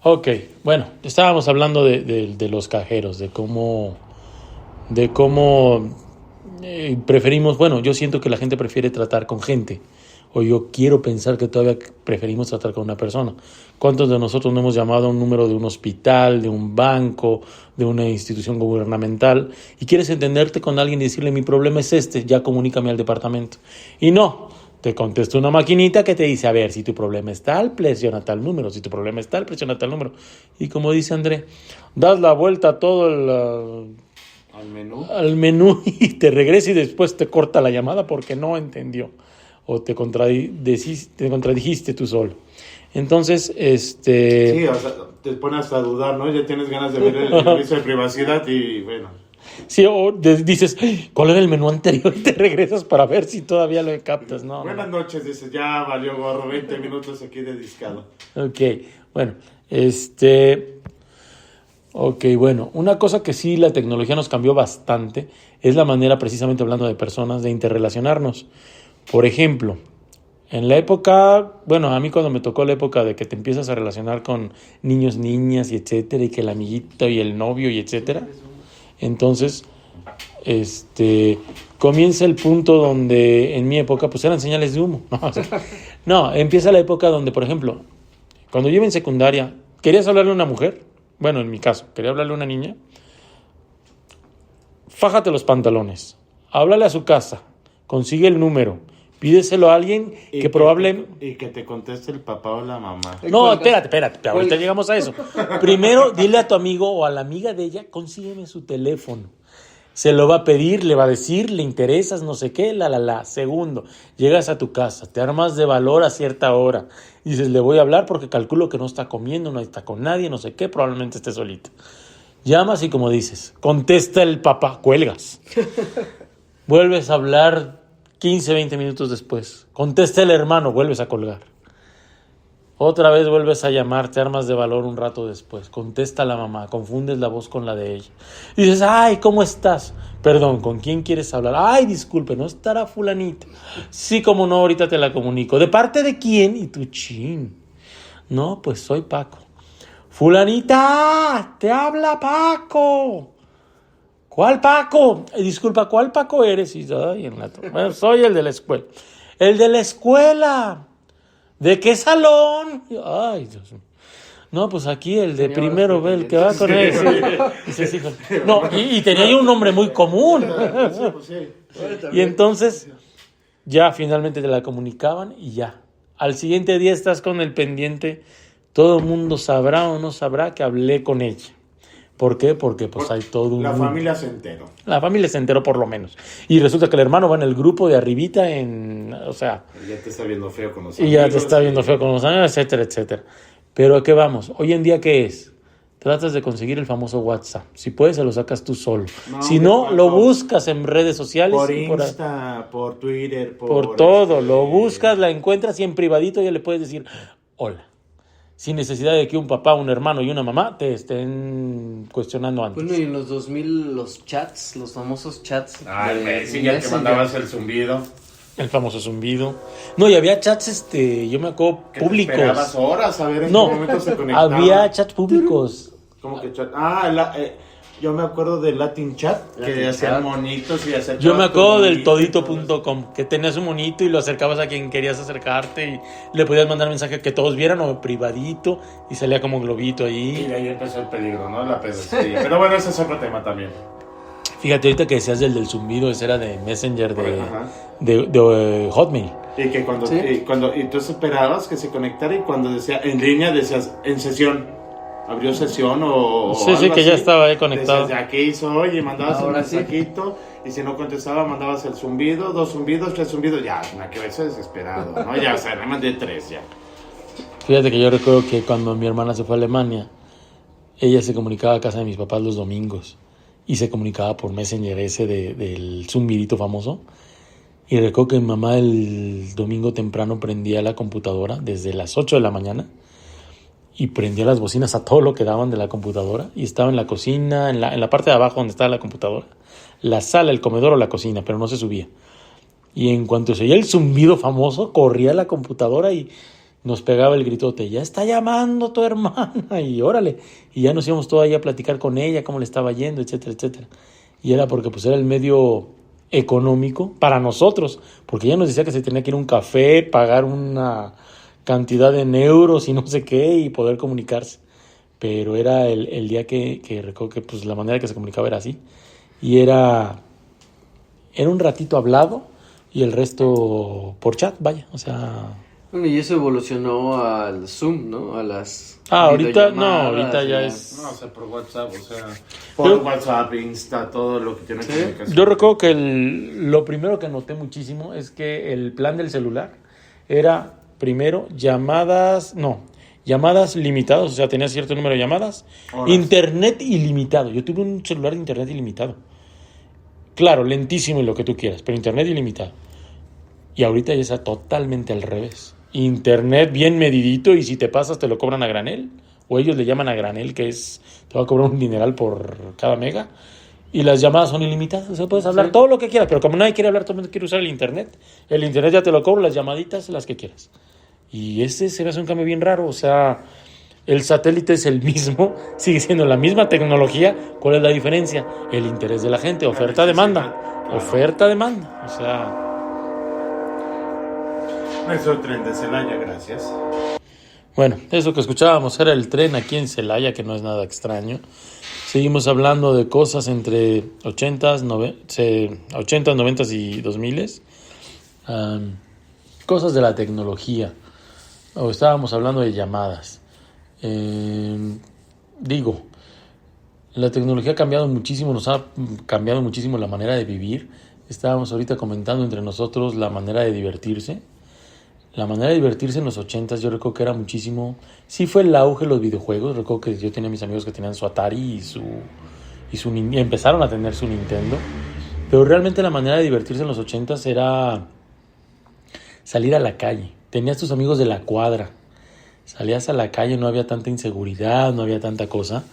Ok, bueno, estábamos hablando de los cajeros, de cómo preferimos, bueno, yo siento que la gente prefiere tratar con gente, o yo quiero pensar que todavía preferimos tratar con una persona. ¿Cuántos de nosotros no hemos llamado a un número de un hospital, de un banco, de una institución gubernamental, y quieres entenderte con alguien y decirle, mi problema es este, ya comunícame al departamento? Y no, te contesta una maquinita que te dice, a ver, si tu problema es tal, presiona tal número, si tu problema es tal, presiona tal número. Y como dice André, das la vuelta a todo al menú y te regresa y después te corta la llamada porque no entendió o te contradijiste tú solo. Entonces, Sí, o sea, te pones hasta a dudar, ¿no? Ya tienes ganas de ver el aviso de privacidad y bueno. Sí, o dices, ¿cuál era el menú anterior? Y te regresas para ver si todavía lo captas, ¿no? Buenas noches, dices, ya valió gorro, 20 minutos aquí de discado. Ok, bueno, Ok, bueno, una cosa que sí la tecnología nos cambió bastante es la manera, precisamente hablando de personas, de interrelacionarnos. Por ejemplo, en la época, bueno, a mí cuando me tocó la época de que te empiezas a relacionar con niños, niñas y etcétera, y que el amiguito y el novio y etcétera, entonces, comienza el punto donde en mi época pues eran señales de humo. No, o sea, no, empieza la época donde, por ejemplo, cuando yo iba en secundaria, ¿querías hablarle a una mujer? Bueno, en mi caso, quería hablarle a una niña. Fájate los pantalones, háblale a su casa, consigue el número, pídeselo a alguien que probablemente... Y que te conteste el papá o la mamá. No, espérate, ahorita llegamos a eso. Primero, dile a tu amigo o a la amiga de ella, consígueme su teléfono. Se lo va a pedir, le va a decir, le interesas, no sé qué, Segundo, llegas a tu casa, te armas de valor a cierta hora. Y dices, le voy a hablar porque calculo que no está comiendo, no está con nadie, no sé qué, probablemente esté solita. Llamas y como dices, contesta el papá, cuelgas. Vuelves a hablar 15, 20 minutos después. Contesta el hermano, vuelves a colgar. Otra vez vuelves a llamar, te armas de valor un rato después. Contesta la mamá, confundes la voz con la de ella. Y dices, ay, ¿cómo estás? Perdón, ¿con quién quieres hablar? Ay, disculpe, ¿no estará fulanita? Sí, como no, ahorita te la comunico. ¿De parte de quién? Y tú, chin. No, pues soy Paco. Fulanita, te habla Paco. ¿Cuál Paco? Disculpa, ¿cuál Paco eres? Y ay, bueno, soy el de la escuela. El de la escuela. ¿De qué salón? Ay, Dios mío. No, pues aquí el de primero ve el que va con él. Sí. No, y tenía yo un nombre muy común. Y entonces, ya finalmente te la comunicaban y ya. Al siguiente día estás con el pendiente. Todo el mundo sabrá o no sabrá que hablé con ella. ¿Por qué? Porque pues hay todo un... La familia se enteró. La familia se enteró por lo menos. Y resulta que el hermano va en el grupo de arribita o sea... Y ya te está viendo feo con los amigos. Y ya te está viendo feo con los amigos, etcétera, etcétera. Pero ¿a qué vamos? Hoy en día, ¿qué es? Tratas de conseguir el famoso WhatsApp. Si puedes, se lo sacas tú solo. Si no, lo buscas en redes sociales. Por Insta, por Twitter, por todo. Lo buscas, la encuentras y en privadito ya le puedes decir, hola. Sin necesidad de que un papá, un hermano y una mamá te estén cuestionando antes. Bueno, y en los 2000 los chats, los famosos chats. Sí, ya te mandabas el zumbido. El famoso zumbido. No, y había chats, yo me acuerdo, públicos. Te esperabas horas a ver en qué momento se conectaban. Había chats públicos. ¿Cómo que chat? Yo me acuerdo del Latin Chat, que hacían monitos y acercabas. Yo me acuerdo del todito.com, que tenías un monito y lo acercabas a quien querías acercarte y le podías mandar mensaje que todos vieran o privadito y salía como globito ahí. Y de ahí empezó el peligro, ¿no? La pedofilia. Pero bueno, ese es otro tema también. Fíjate, ahorita que decías del zumbido, ese era de Messenger de Hotmail. Y que cuando tú esperabas que se conectara y cuando decía en línea decías en sesión. Abrió sesión o sí, algo que así. Ya estaba ahí conectado. Decías, ya, ¿qué hizo hoy? Y mandabas el mensajito. Sí. Y si no contestaba, mandabas el zumbido, 2 zumbidos, 3 zumbidos. Ya, una que eso desesperado, ¿no? Ya, o sea, le mandé 3 ya. Fíjate que yo recuerdo que cuando mi hermana se fue a Alemania, ella se comunicaba a casa de mis papás los domingos. Y se comunicaba por Messenger ese del zumbidito famoso. Y recuerdo que mi mamá el domingo temprano prendía la computadora desde las 8 de la mañana. Y prendía las bocinas a todo lo que daban de la computadora. Y estaba en la cocina, en la parte de abajo donde estaba la computadora. La sala, el comedor o la cocina, pero no se subía. Y en cuanto se oía el zumbido famoso, corría a la computadora y nos pegaba el gritote, ya está llamando tu hermana, y órale, y ya nos íbamos todos ahí a platicar con ella, cómo le estaba yendo, etcétera, etcétera. Y era porque pues era el medio económico para nosotros, porque ella nos decía que se tenía que ir a un café, pagar una cantidad de euros y no sé qué, y poder comunicarse. Pero era el día que recuerdo que pues la manera que se comunicaba era así, y era un ratito hablado, y el resto por chat, vaya, o sea... Bueno, y eso evolucionó al Zoom, ¿no? A las ahorita videollamadas, ya es... No, o sea, por WhatsApp, o sea, por WhatsApp, Insta, todo lo que tiene comunicación. Yo recuerdo que lo primero que noté muchísimo es que el plan del celular era, primero, llamadas limitadas, o sea, tenía cierto número de llamadas, Horas. internet ilimitado. Yo tuve un celular de internet ilimitado. Claro, lentísimo y lo que tú quieras, pero internet ilimitado. Y ahorita ya está totalmente al revés. Internet bien medidito, y si te pasas te lo cobran a granel, o ellos le llaman a granel, que es, te va a cobrar un dineral por cada mega, y las llamadas son ilimitadas, o sea, puedes hablar todo lo que quieras, pero como nadie quiere hablar, todo el mundo quiere usar el internet ya te lo cobra, las llamaditas, las que quieras. Y ese se me hace un cambio bien raro, o sea, el satélite es el mismo, sigue siendo la misma tecnología. ¿Cuál es la diferencia? El interés de la gente, oferta-demanda, oferta-demanda, o sea... Eso el tren de Celaya, gracias. Bueno, eso que escuchábamos era el tren aquí en Celaya, que no es nada extraño. Seguimos hablando de cosas entre 80s, 90s y 2000s. Cosas de la tecnología. O estábamos hablando de llamadas. La tecnología ha cambiado muchísimo, nos ha cambiado muchísimo la manera de vivir. Estábamos ahorita comentando entre nosotros la manera de divertirse. La manera de divertirse en los 80s, yo recuerdo que era muchísimo... Sí fue el auge de los videojuegos. Recuerdo que yo tenía mis amigos que tenían su Atari y empezaron a tener su Nintendo. Pero realmente la manera de divertirse en los 80s era salir a la calle. Tenías tus amigos de la cuadra. Salías a la calle, no había tanta inseguridad, no había tanta cosa.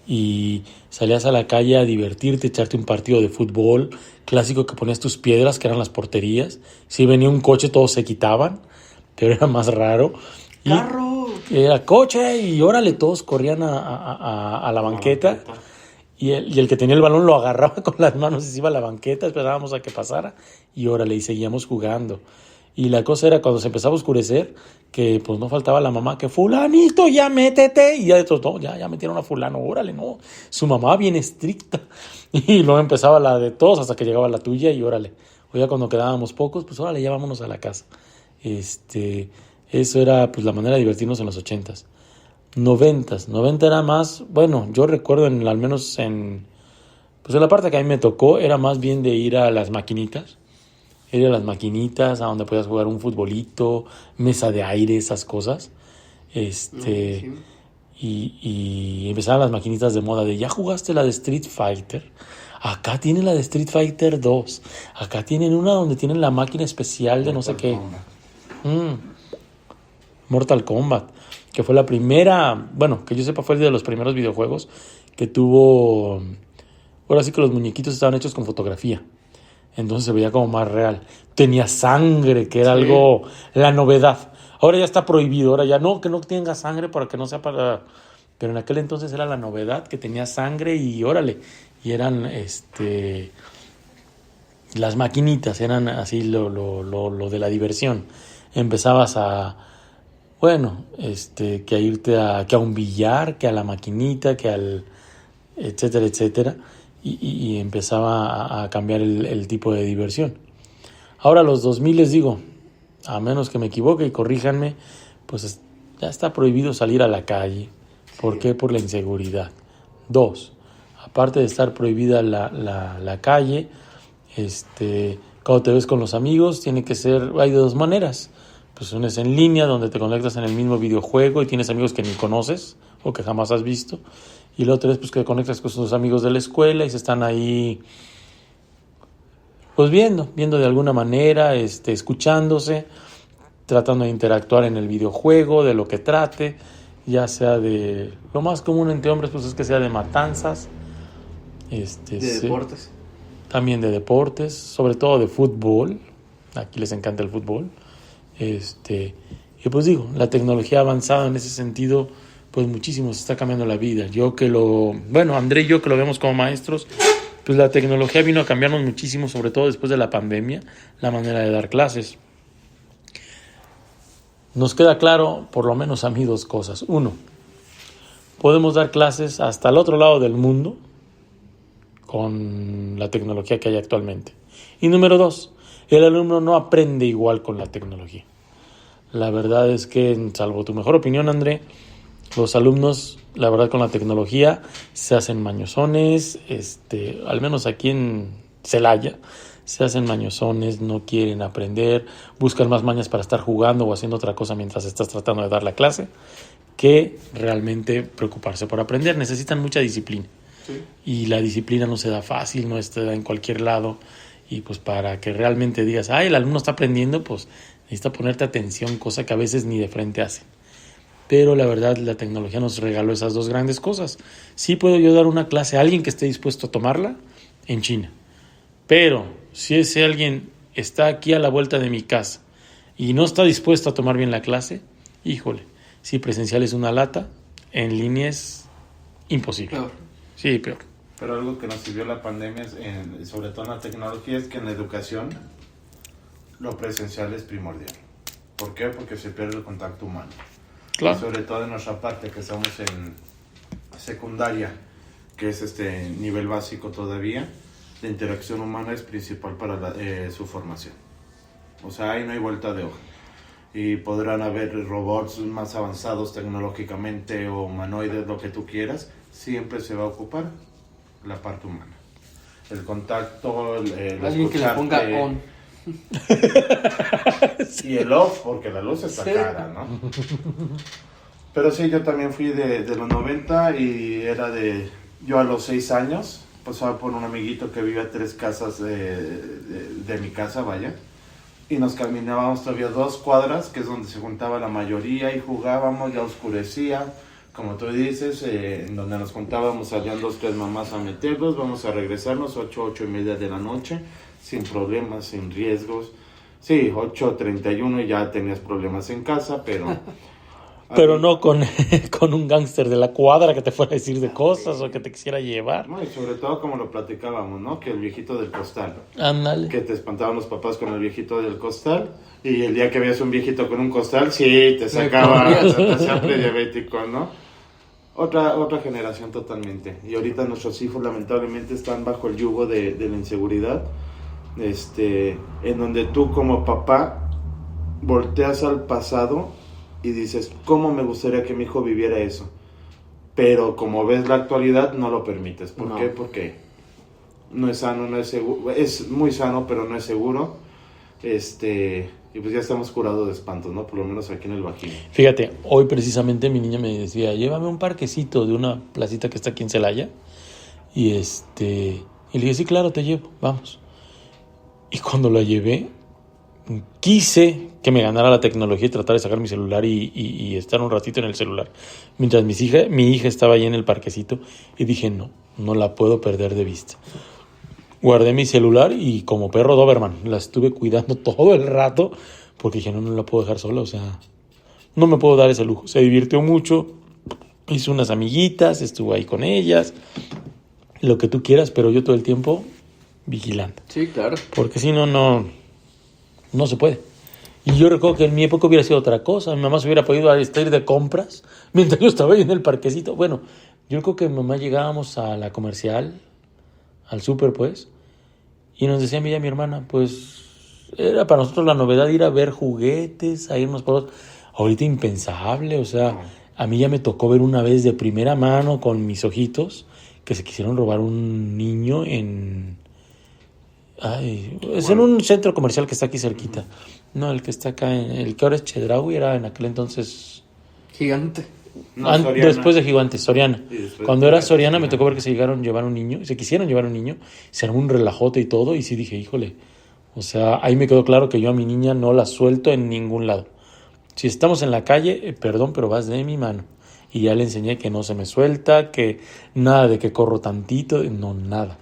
Y salías a la calle a divertirte, echarte un partido de fútbol. Clásico que ponías tus piedras, que eran las porterías. Si venía un coche, todos se quitaban, pero era más raro. ¡Carro! Era coche, y órale, todos corrían a la banqueta. Y el que tenía el balón lo agarraba con las manos y se iba a la banqueta, esperábamos a que pasara, y órale, y seguíamos jugando. Y la cosa era cuando se empezaba a oscurecer, que pues no faltaba la mamá, que fulanito, ya métete, y ya de todo, ya metieron a fulano, órale, no, su mamá bien estricta. Y luego empezaba la de todos hasta que llegaba la tuya, y órale, o ya cuando quedábamos pocos, pues órale, ya vámonos a la casa. Eso era pues la manera de divertirnos en los 80s. 90 era más, bueno, yo recuerdo al menos en la parte que a mí me tocó, era más bien de ir a las maquinitas. Ir a las maquinitas, a donde podías jugar un futbolito, mesa de aire, esas cosas. Sí. Y empezaban las maquinitas de moda de, ¿ya jugaste la de Street Fighter? Acá tienen la de Street Fighter 2. Acá tienen una donde tienen la máquina especial de no sé qué. Mortal Kombat, que fue la primera, bueno, que yo sepa fue de los primeros videojuegos que tuvo, ahora sí que los muñequitos estaban hechos con fotografía, entonces se veía como más real, tenía sangre, que era algo, la novedad. Ahora ya está prohibido, ahora ya no, que no tenga sangre para que no sea para, pero en aquel entonces era la novedad, que tenía sangre, y órale, y eran las maquinitas, eran así lo de la diversión. Empezabas a, bueno, que a irte que a un billar, que a la maquinita, que al etcétera, etcétera, y empezaba a cambiar el tipo de diversión. Ahora los 2000, les digo, a menos que me equivoque y corríjanme, pues ya está prohibido salir a la calle. ¿Por qué? Por la inseguridad. 2, aparte de estar prohibida la calle, cuando te ves con los amigos, tiene que ser, hay de dos maneras. Pues una es en línea, donde te conectas en el mismo videojuego y tienes amigos que ni conoces o que jamás has visto. Y la otra es pues que conectas con tus amigos de la escuela y se están ahí pues viendo de alguna manera, escuchándose, tratando de interactuar en el videojuego, de lo que trate, ya sea de, lo más común entre hombres pues es que sea de matanzas, de deportes. También de deportes, sobre todo de fútbol, aquí les encanta el fútbol, y Y pues digo, la tecnología ha avanzado en ese sentido, pues muchísimo, se está cambiando la vida. André y yo que lo vemos como maestros, pues la tecnología vino a cambiarnos muchísimo, sobre todo después de la pandemia, la manera de dar clases. Nos queda claro, por lo menos a mí, 2 cosas. 1, podemos dar clases hasta el otro lado del mundo con la tecnología que hay actualmente. Y número 2, el alumno no aprende igual con la tecnología. La verdad es que, salvo tu mejor opinión, André, los alumnos, la verdad, con la tecnología se hacen mañosones, al menos aquí en Celaya, se hacen mañosones, no quieren aprender, buscan más mañas para estar jugando o haciendo otra cosa mientras estás tratando de dar la clase, que realmente preocuparse por aprender. Necesitan mucha disciplina. Sí. Y la disciplina no se da fácil, no se da en cualquier lado. Y pues para que realmente digas, el alumno está aprendiendo, pues necesita ponerte atención, cosa que a veces ni de frente hace. Pero la verdad, la tecnología nos regaló esas 2 grandes cosas. Sí puedo yo dar una clase a alguien que esté dispuesto a tomarla en China. Pero si ese alguien está aquí a la vuelta de mi casa y no está dispuesto a tomar bien la clase, híjole, si presencial es una lata, en línea es imposible. Peor. Sí, peor. Pero algo que nos sirvió la pandemia, sobre todo en la tecnología, es que en la educación lo presencial es primordial. ¿Por qué? Porque se pierde el contacto humano. Claro. Y sobre todo en nuestra parte, que estamos en secundaria, que es nivel básico todavía, la interacción humana es principal para su formación. O sea, ahí no hay vuelta de hoja. Y podrán haber robots más avanzados tecnológicamente o humanoides, lo que tú quieras, siempre se va a ocupar la parte humana. El contacto, alguien que le ponga on. Y el off, porque la luz está cara, ¿no? Pero sí, yo también fui de los 90 y yo a los 6 años pasaba por un amiguito que vive a 3 casas de mi casa, vaya, y nos caminábamos todavía 2 cuadras, que es donde se juntaba la mayoría, y jugábamos, ya oscurecía, como tú dices, en donde nos juntábamos, salían 2, 3 mamás a meterlos, vamos a regresarnos 8 y media de la noche, sin problemas, sin riesgos. Sí, 8:31 y ya tenías problemas en casa, pero... Pero no con un gángster de la cuadra que te fuera a decir de cosas o que te quisiera llevar. No, y sobre todo como lo platicábamos, ¿no? Que el viejito del costal. Ándale. Que te espantaban los papás con el viejito del costal. Y el día que veías un viejito con un costal, sí, te sacaba, te hacía prediabético, ¿no? Otra generación totalmente. Y ahorita nuestros hijos lamentablemente están bajo el yugo de la inseguridad. En donde tú como papá volteas al pasado y dices, ¿cómo me gustaría que mi hijo viviera eso? Pero como ves la actualidad, no lo permites. ¿Por qué? Porque no es sano, no es seguro. Es muy sano, pero no es seguro. Y pues ya estamos curados de espantos, ¿no? Por lo menos aquí en el Bajío. Fíjate, hoy precisamente mi niña me decía, llévame a un parquecito de una placita que está aquí en Celaya. Y le dije, sí, claro, te llevo, vamos. Y cuando la llevé, quise que me ganara la tecnología y tratar de sacar mi celular y estar un ratito en el celular. Mientras mi hija estaba ahí en el parquecito y dije, no la puedo perder de vista. Guardé mi celular y como perro Doberman la estuve cuidando todo el rato porque dije, no la puedo dejar sola, o sea, no me puedo dar ese lujo. Se divirtió mucho, hizo unas amiguitas, estuvo ahí con ellas, lo que tú quieras, pero yo todo el tiempo vigilando. Sí, claro. Porque si no se puede. Y yo recuerdo que en mi época hubiera sido otra cosa. Mi mamá se hubiera podido ir de compras mientras yo estaba ahí en el parquecito. Bueno, yo creo que mi mamá llegábamos a la comercial, al súper pues, y nos decía a mí y a mi hermana, pues era para nosotros la novedad ir a ver juguetes, a irnos por... Ahorita impensable, o sea, a mí ya me tocó ver una vez de primera mano con mis ojitos que se quisieron robar un niño en un centro comercial que está aquí cerquita. No, el que está acá, el que ahora es Chedraui, era en aquel entonces... Gigante. No, después de Gigante, Soriana. Cuando era Soriana me tocó ver que se quisieron llevar un niño, se armó un relajote y todo, y sí dije, híjole, o sea, ahí me quedó claro que yo a mi niña no la suelto en ningún lado. Si estamos en la calle, perdón, pero vas de mi mano. Y ya le enseñé que no se me suelta, que nada de que corro tantito, no, nada.